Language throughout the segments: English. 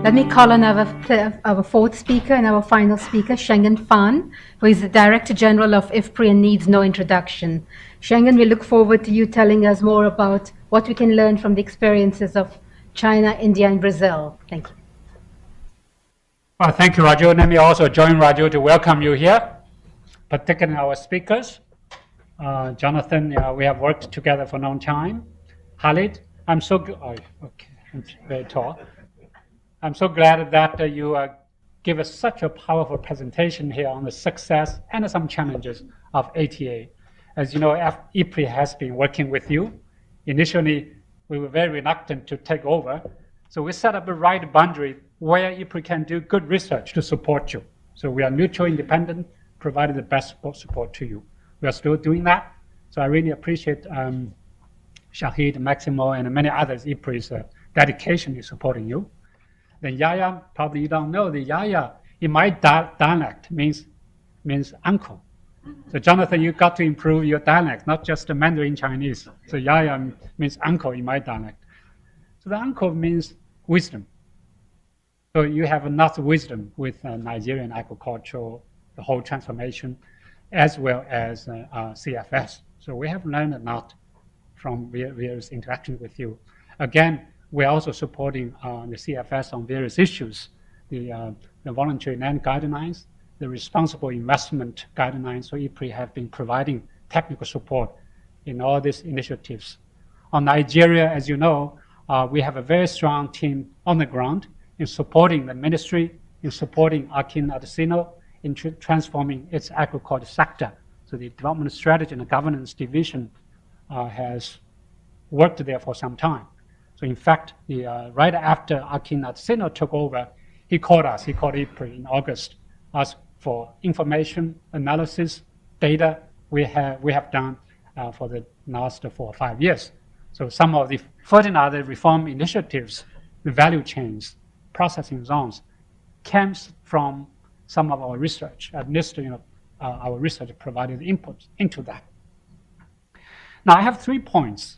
Let me call on our fourth speaker and our final speaker, Shenggen Fan, who is the Director General of IFPRI and needs no introduction. Shenggen, we look forward to you telling us more about what we can learn from the experiences of China, India, and Brazil. Thank you. Well, thank you, Raju. Let me also join Raju to welcome you here, particularly our speakers. Jonathan, we have worked together for a long time. Khalid, I'm so good. Oh, okay, I'm very tall. I'm so glad that you give us such a powerful presentation here on the success and some challenges of ATA. As you know, IFPRI has been working with you. Initially, we were very reluctant to take over. So we set up a right boundary where IFPRI can do good research to support you. So we are mutually independent, providing the best support to you. We are still doing that. So I really appreciate Shahid, Maximo, and many others, IFPRI's dedication in supporting you. Then Yaya, probably you don't know, the Yaya in my dialect means uncle. So Jonathan, you got to improve your dialect, not just the Mandarin Chinese. So Yaya means uncle in my dialect. So the uncle means wisdom. So you have enough wisdom with Nigerian agriculture, the whole transformation, as well as CFS. So we have learned a lot from various interactions with you. Again, we're also supporting the CFS on various issues, the voluntary land guidelines, the responsible investment guidelines. So IFPRI have been providing technical support in all these initiatives. On Nigeria, as you know, we have a very strong team on the ground in supporting the ministry, in supporting Akin Adesina, in transforming its agriculture sector. So the development strategy and the governance division has worked there for some time. So in fact, right after Akin Adesina took over, he called IFPRI in August, asked for information, analysis, data we have done for the last 4 or 5 years. So some of the 14 other reform initiatives, the value chains, processing zones, came from some of our research. At least, our research provided input into that. Now I have 3 points.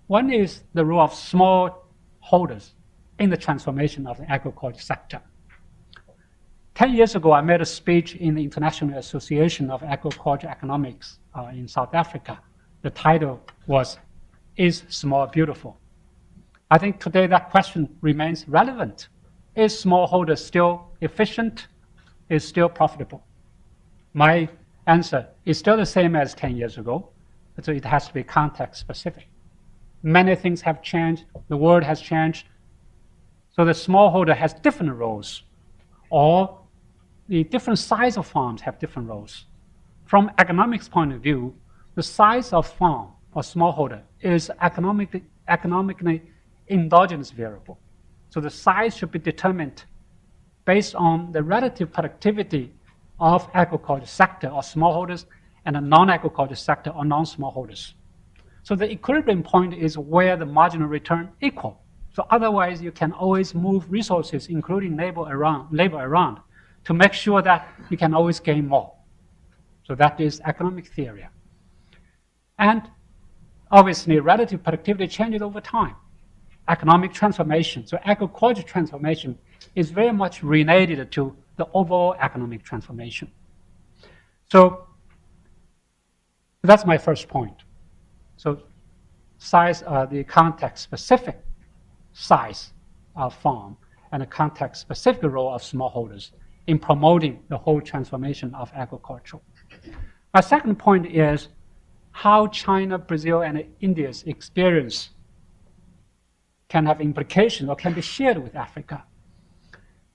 One is the role of small holders in the transformation of the agriculture sector. 10 years ago, I made a speech in the International Association of Agriculture Economics in South Africa. The title was, "Is Small Beautiful?" I think today that question remains relevant. Is smallholder still efficient? Is still profitable? My answer is still the same as 10 years ago. So it has to be context specific. Many things have changed. The world has changed. So the smallholder has different roles, or the different size of farms have different roles. From economics point of view, the size of farm or smallholder is economically endogenous variable. So the size should be determined based on the relative productivity of agriculture sector or smallholders and the non-agriculture sector or non-smallholders. So the equilibrium point is where the marginal return equal. So otherwise you can always move resources, including labor around to make sure that you can always gain more. So that is economic theory. And obviously relative productivity changes over time. Economic transformation, so agriculture transformation is very much related to the overall economic transformation. So that's my first point. So size, the context-specific size of farm and the context-specific role of smallholders in promoting the whole transformation of agriculture. My second point is how China, Brazil, and India's experience can have implications or can be shared with Africa.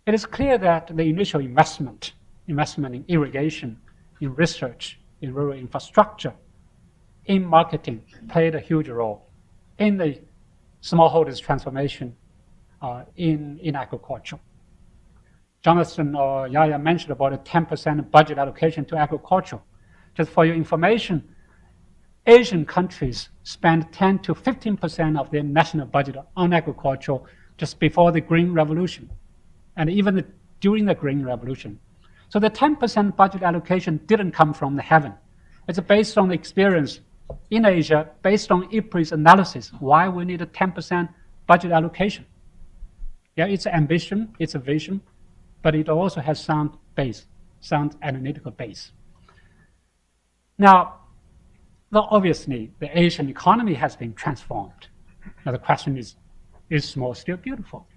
It is clear that the initial investment in irrigation, in research, in rural infrastructure, in marketing played a huge role in the smallholders transformation in agriculture. Jonathan or Yaya mentioned about a 10% budget allocation to agriculture. Just for your information, Asian countries spend 10 to 15% of their national budget on agriculture just before the Green Revolution, and even during the Green Revolution. So the 10% budget allocation didn't come from the heaven. It's based on the experience in Asia, based on IFPRI's analysis, why we need a 10% budget allocation. Yeah, it's ambition, it's a vision, but it also has sound base, sound analytical base. Now, obviously, the Asian economy has been transformed. Now the question is small still beautiful?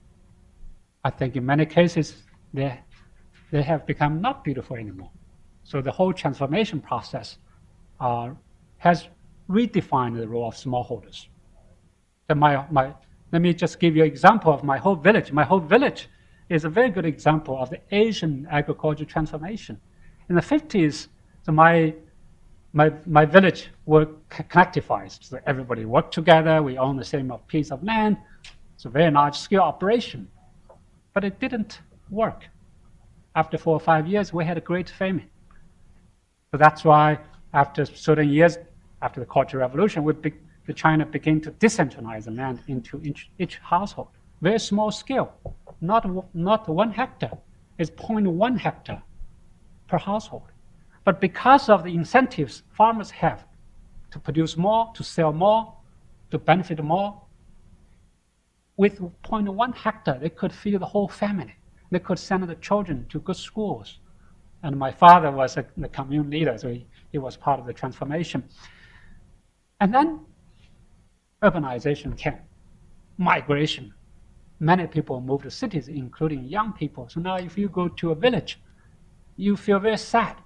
I think in many cases, they have become not beautiful anymore. So the whole transformation process has redefined the role of smallholders. So let me just give you an example of my whole village. My whole village is a very good example of the Asian agriculture transformation. In the 50s, so my village were collectivized. So everybody worked together. We own the same piece of land. It's a very large-scale operation. But it didn't work. After 4 or 5 years, we had a great famine. So that's why after certain years, after the Cultural Revolution, China began to decentralize the land into each household. Very small scale, not 1 hectare. It's 0.1 hectare per household. But because of the incentives farmers have to produce more, to sell more, to benefit more, with 0.1 hectare, they could feed the whole family. They could send the children to good schools. And my father was the commune leader, so he was part of the transformation. And then urbanization came, migration. Many people moved to cities, including young people. So now if you go to a village, you feel very sad.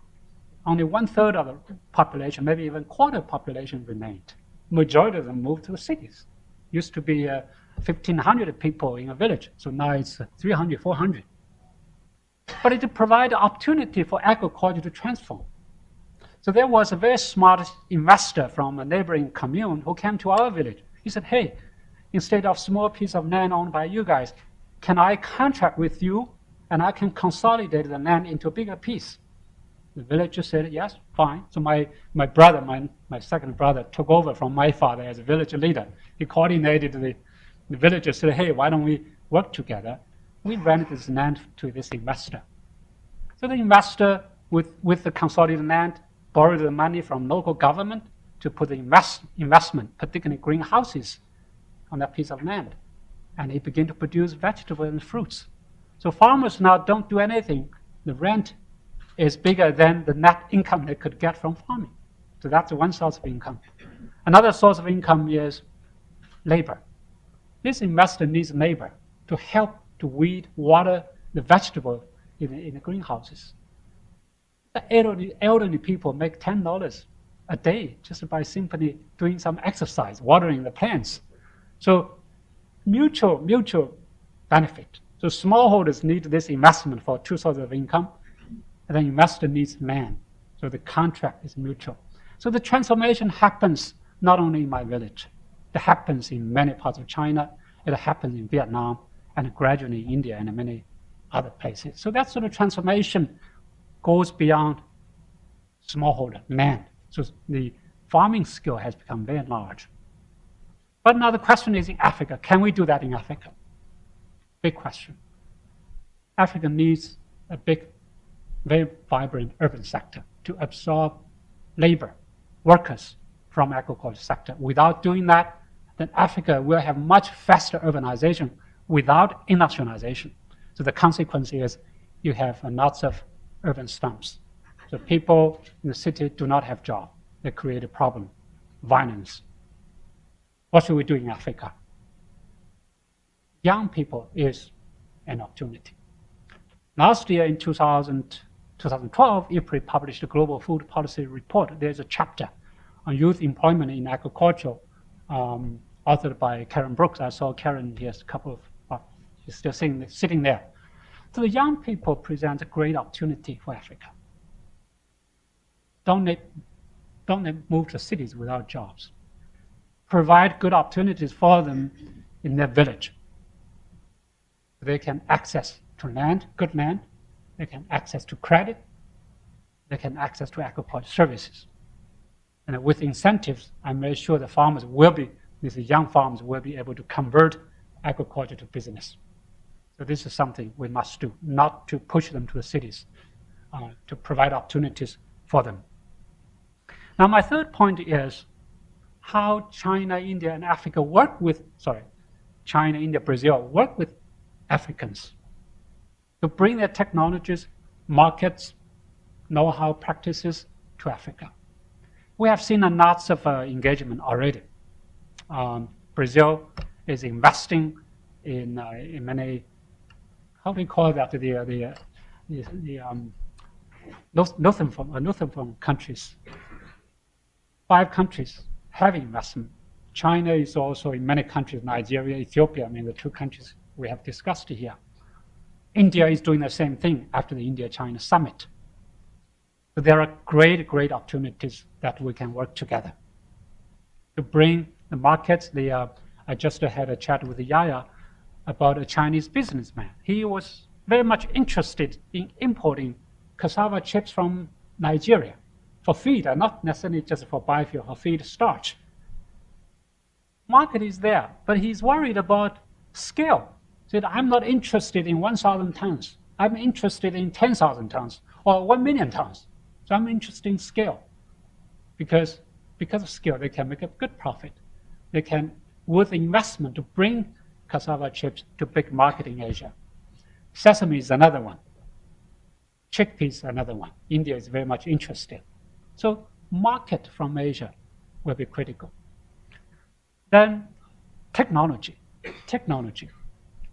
Only 1/3 of the population, maybe even quarter of the population remained. Majority of them moved to the cities. Used to be 1,500 people in a village, so now it's 300, 400. But it provided opportunity for agriculture to transform. So there was a very smart investor from a neighboring commune who came to our village. He said, hey, instead of small piece of land owned by you guys, can I contract with you and I can consolidate the land into a bigger piece? The villager said, yes, fine. So my brother, my second brother, took over from my father as a village leader. He coordinated the villagers, said, hey, why don't we work together? We rented this land to this investor. So the investor, with the consolidated land, borrowed the money from local government to put the investment, particularly greenhouses, on that piece of land. And he began to produce vegetables and fruits. So farmers now don't do anything. The rent is bigger than the net income they could get from farming. So that's one source of income. Another source of income is labor. This investor needs labor to help to weed, water the vegetable in the greenhouses. The elderly people make $10 a day just by simply doing some exercise, watering the plants. So mutual benefit. So smallholders need this investment for 2 sources of income, and the investor needs land. So the contract is mutual. So the transformation happens not only in my village. It happens in many parts of China. It happens in Vietnam, and gradually in India and many other places. So that sort of transformation goes beyond smallholder land. So the farming skill has become very large. But now the question is, in Africa, can we do that in Africa? Big question. Africa needs a big, very vibrant urban sector to absorb labor, workers from agriculture sector. Without doing that, then Africa will have much faster urbanization without industrialization. So the consequence is you have lots of urban slums. So people in the city do not have jobs. They create a problem, violence. What should we do in Africa? Young people is an opportunity. Last year in 2012, IFPRI published a Global Food Policy Report. There's a chapter on youth employment in agriculture, authored by Karen Brooks. I saw Karen here a couple of, she's still sitting there. So the young people present a great opportunity for Africa. Don't they move to cities without jobs. Provide good opportunities for them in their village. They can access to land, good land. They can access to credit. They can access to agriculture services. And with incentives, I'm very sure the farmers will be, these young farmers will be able to convert agriculture to business. So this is something we must do, not to push them to the cities, to provide opportunities for them. Now my third point is how China, India, and Africa work with, China, India, Brazil work with Africans, to bring their technologies, markets, know-how, practices to Africa. We have seen lots of engagement already. Brazil is investing in many, how do you call that, Northern countries. 5 countries have investment. China is also in many countries, Nigeria, Ethiopia, I mean the 2 countries we have discussed here. India is doing the same thing after the India-China summit. So there are great opportunities that we can work together to bring the markets. I just had a chat with Yaya about a Chinese businessman. He was very much interested in importing cassava chips from Nigeria for feed, and not necessarily just for biofuel, for feed starch. Market is there, but he's worried about scale. He said, I'm not interested in 1,000 tons. I'm interested in 10,000 tons or 1 million tons. So I'm interested in scale. Because of scale, they can make a good profit. They can, with investment, to bring cassava chips to big market in Asia. Sesame is another one. Chickpeas another one. India is very much interested. So market from Asia will be critical. Then technology.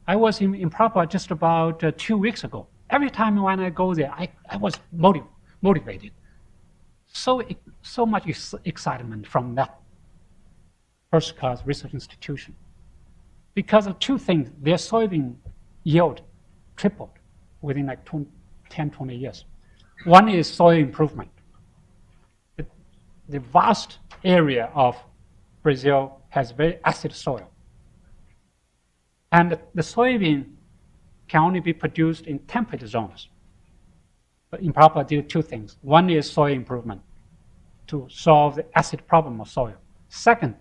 I was in IFPRI just about 2 weeks ago. Every time when I go there, I was motivated. So much excitement from that first-class research institution. Because of 2 things, their soybean yield tripled within like 10, 20 years. One is soil improvement. The vast area of Brazil has very acid soil. And the soybean can only be produced in temperate zones. But IFPRI did 2 things. One is soil improvement to solve the acid problem of soil. Second,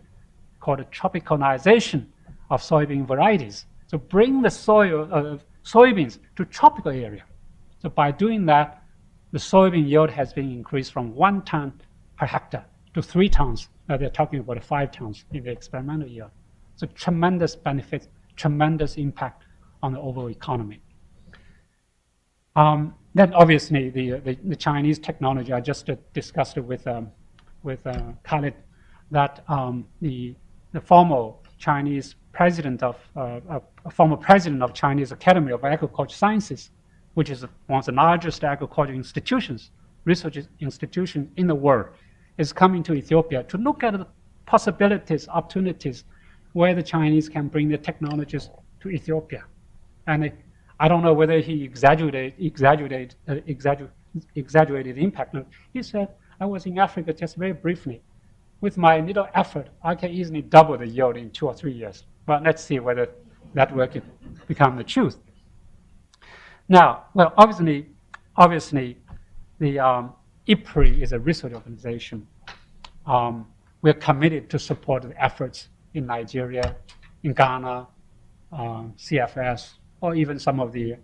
called the tropicalization of soybean varieties. So bring the soybeans to tropical area. So by doing that, the soybean yield has been increased from 1 ton per hectare to 3 tons. Now they're talking about 5 tons in the experimental yield. So tremendous benefits, tremendous impact on the overall economy. Then obviously the Chinese technology, I just discussed it with Khalid, that the former Chinese president former president of Chinese Academy of Agricultural Sciences, which is one of the largest agricultural institutions, research institution in the world, is coming to Ethiopia to look at the possibilities, opportunities, where the Chinese can bring their technologies to Ethiopia. And I don't know whether he exaggerated impact. He said, I was in Africa just very briefly. With my little effort, I can easily double the yield in 2 or 3 years. But let's see whether that will become the truth. Now, well, obviously, the IFPRI is a research organization. We're committed to support the efforts in Nigeria, in Ghana, CFS, or even some of the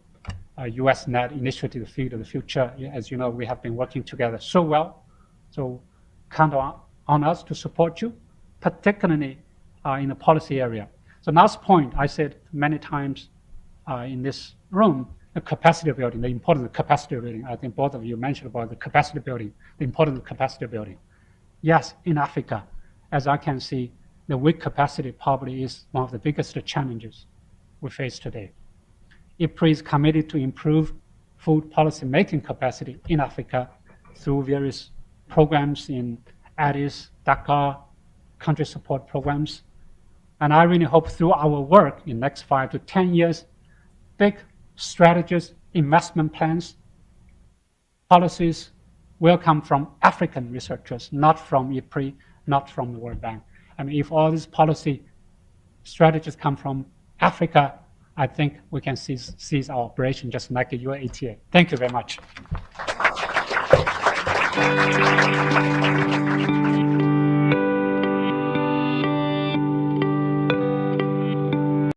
US-led initiative, Feed of the Future. As you know, we have been working together so well. So count on us to support you, particularly in the policy area. So last point, I said many times in this room, the capacity building, the importance of capacity building. I think both of you mentioned about the capacity building, the importance of capacity building. Yes, in Africa, as I can see, the weak capacity probably is one of the biggest challenges we face today. IFPRI is committed to improve food policy making capacity in Africa through various programs in Addis, Dakar, country support programs. And I really hope through our work in the next 5 to 10 years, big strategies, investment plans, policies will come from African researchers, not from IFPRI, not from the World Bank. I mean, if all these policy strategies come from Africa, I think we can seize our operation just like the UATA. Thank you very much.